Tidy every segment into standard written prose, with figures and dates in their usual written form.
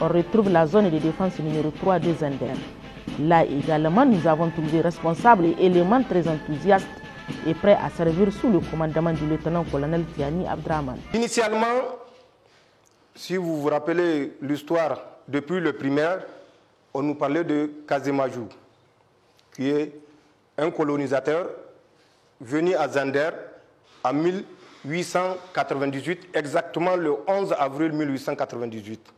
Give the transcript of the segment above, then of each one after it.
on retrouve la zone de défense numéro 3 de Zender. Là également, nous avons trouvé responsables et éléments très enthousiastes et prêts à servir sous le commandement du lieutenant-colonel Tiani Abdraman. Initialement, si vous vous rappelez l'histoire depuis le primaire, on nous parlait de Casémajou, qui est un colonisateur venu à Zender en 1898, exactement le 11 avril 1898.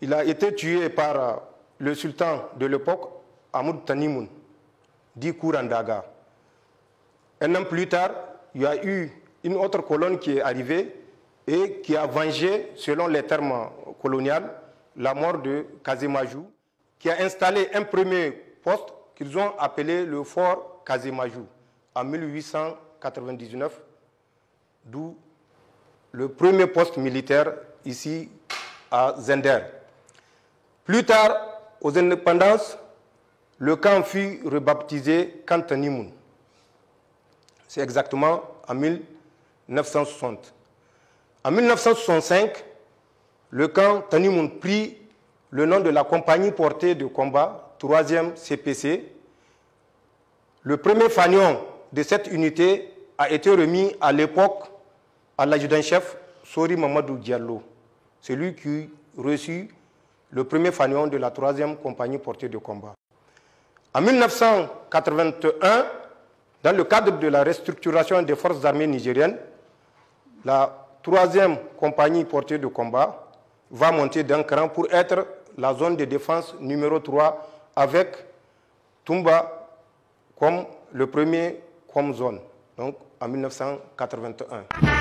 Il a été tué par le sultan de l'époque, Hamoud Tanimoun, dit Kourandaga. Un an plus tard, il y a eu une autre colonne qui est arrivée et qui a vengé, selon les termes coloniaux, la mort de Casémajou, qui a installé un premier poste qu'ils ont appelé le fort Casémajou en 1899, d'où le premier poste militaire ici à Zender. Plus tard, aux indépendances, le camp fut rebaptisé Camp Tanimoun. C'est exactement en 1960. En 1965, le camp Tanimoun prit le nom de la compagnie portée de combat, 3e CPC. Le premier fanion de cette unité a été remis à l'époque à l'adjudant-chef Sori Mamadou Diallo. C'est lui qui reçut le premier fanion de la 3e compagnie portée de combat. En 1981, dans le cadre de la restructuration des forces armées nigériennes, la 3e compagnie portée de combat va monter d'un cran pour être la zone de défense numéro 3 avec Toumba comme le premier comme zone, donc en 1981.